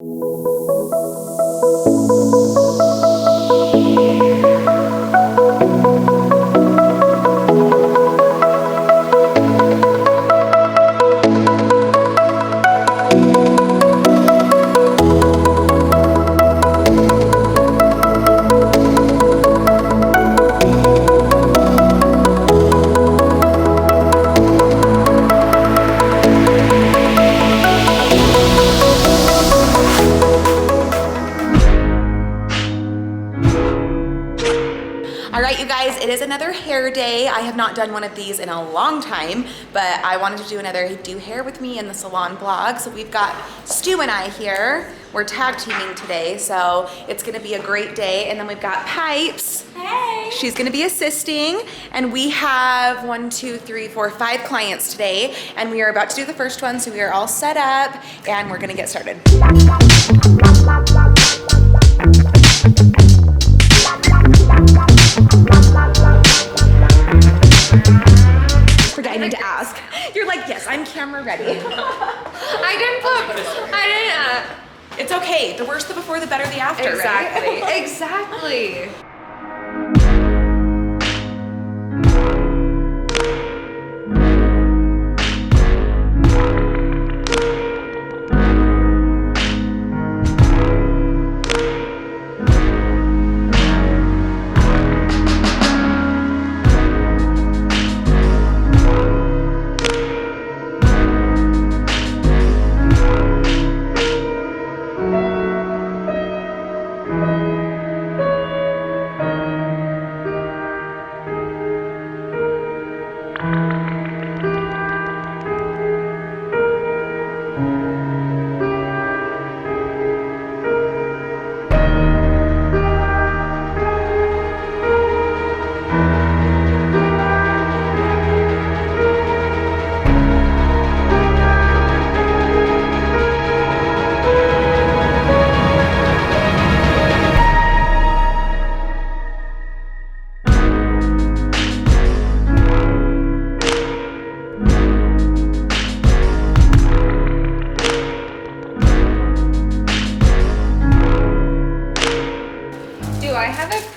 All right, you guys, it is another hair day. I have not done one of these in a long time, but I wanted to do another do hair with me in the salon vlog. So we've got Stu and I here. We're tag teaming today, so it's gonna be a great day. And then we've got Pipes. Hey. She's gonna be assisting. And we have 1, 2, 3, 4, 5 clients today. And we are about to do the first one, so we are all set up and we're gonna get started. Forgetting to ask. You're like, yes, I'm camera ready. It's okay. The worse the before, the better the after, Exactly. right? Exactly.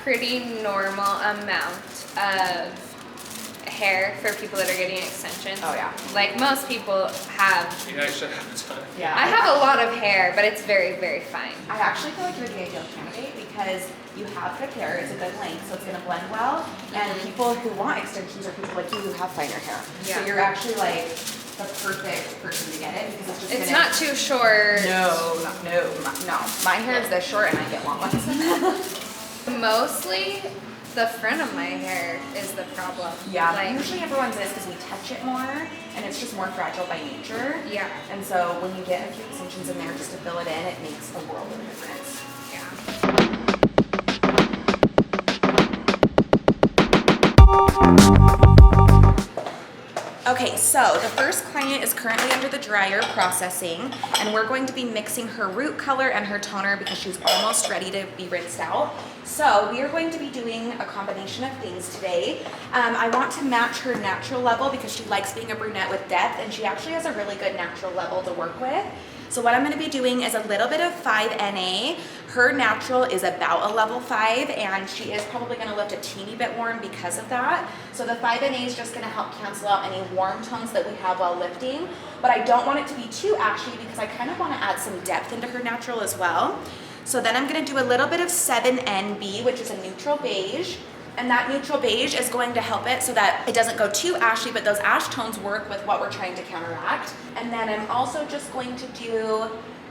Pretty normal amount of hair for people that are getting extensions. Oh yeah. Like most people have. You actually have a ton. Yeah. I have a lot of hair, but it's very, very fine. I actually feel like you're the ideal candidate because you have good hair, it's a good length, so it's gonna blend well. And people who want extensions are people like you who have finer hair. Yeah. So you're actually like the perfect person to get it because it's just It's not too short. No. My hair is this short and I get long ones. Mostly the front of my hair is the problem. Yeah, Like, usually everyone's is because we touch it more and it's just more fragile by nature. Yeah. And so when you get a few extensions in there just to fill it in, it makes a world of difference. yeah. Okay, so the first client is currently under the dryer processing, and we're going to be mixing her root color and her toner because she's almost ready to be rinsed out. So we are going to be doing a combination of things today. I want to match her natural level because she likes being a brunette with depth, and she actually has a really good natural level to work with. So what I'm going to be doing is a little bit of 5NA. Her natural is about a level 5, and she is probably going to lift a teeny bit warm because of that. So the 5NA is just going to help cancel out any warm tones that we have while lifting. But I don't want it to be too ashy because I kind of want to add some depth into her natural as well. So then I'm going to do a little bit of 7NB, which is a neutral beige. And that neutral beige is going to help it so that it doesn't go too ashy, but those ash tones work with what we're trying to counteract. And then I'm also just going to do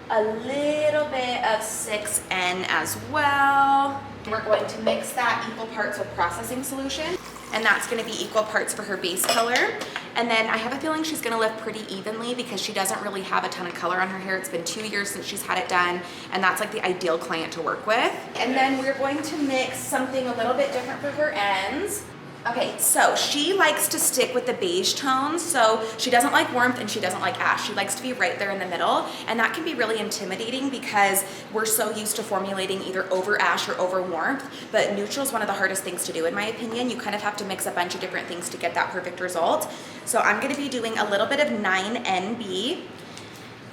a little bit of 6N as well. We're going to mix that equal parts with processing solution, and that's going to be equal parts for her base color. And then I have a feeling she's going to lift pretty evenly because she doesn't really have a ton of color on her hair. It's been 2 years since she's had it done, and that's like the ideal client to work with. And then we're going to mix something a little bit different for her ends. Okay, so she likes to stick with the beige tones, so she doesn't like warmth and she doesn't like ash. She likes to be right there in the middle, and that can be really intimidating because we're so used to formulating either over ash or over warmth, but neutral is one of the hardest things to do in my opinion. You kind of have to mix a bunch of different things to get that perfect result. So I'm gonna be doing a little bit of 9NB,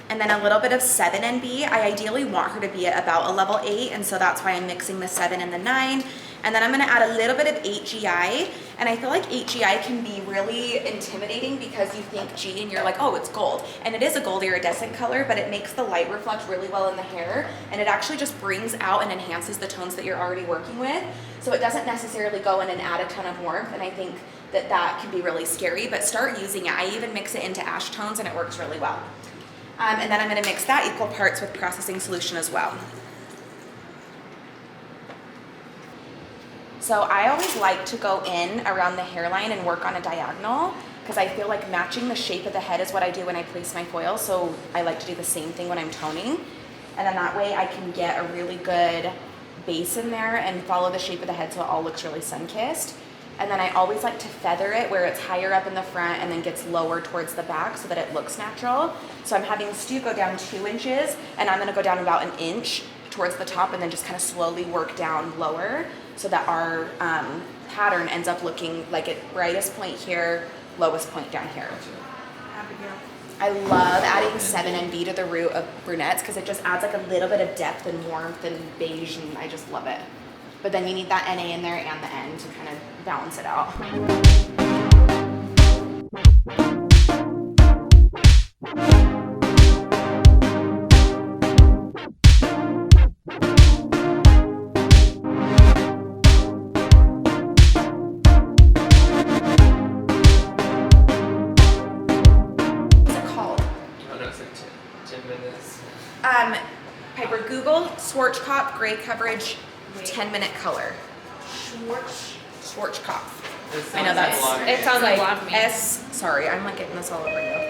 and then a little bit of 7NB. I ideally want her to be at about a level 8, and so that's why I'm mixing the 7 and the 9. And then I'm gonna add a little bit of 8GI, and I feel like 8GI can be really intimidating because you think G and you're like, oh, it's gold. And it is a gold iridescent color, but it makes the light reflect really well in the hair, and it actually just brings out and enhances the tones that you're already working with. So it doesn't necessarily go in and add a ton of warmth, and I think that that can be really scary, but start using it. I even mix it into ash tones and it works really well. And then I'm gonna mix that equal parts with processing solution as well. So I always like to go in around the hairline and work on a diagonal because I feel like matching the shape of the head is what I do when I place my foil. So I like to do the same thing when I'm toning. And then that way I can get a really good base in there and follow the shape of the head so it all looks really sun-kissed. And then I always like to feather it where it's higher up in the front and then gets lower towards the back so that it looks natural. So I'm having Stu go down 2 inches, and I'm gonna go down about 1 inch towards the top and then just kind of slowly work down lower so that our pattern ends up looking like at brightest point here, lowest point down here. I love adding 7NB to the root of brunettes because it just adds like a little bit of depth and warmth and beige, and I just love it. But then you need that NA in there and the N to kind of balance it out. Piper, Google Schwarzkopf gray coverage 10-minute color. Schwarzkopf. I know that's it's on the blog. Sorry, I'm like getting this all over you.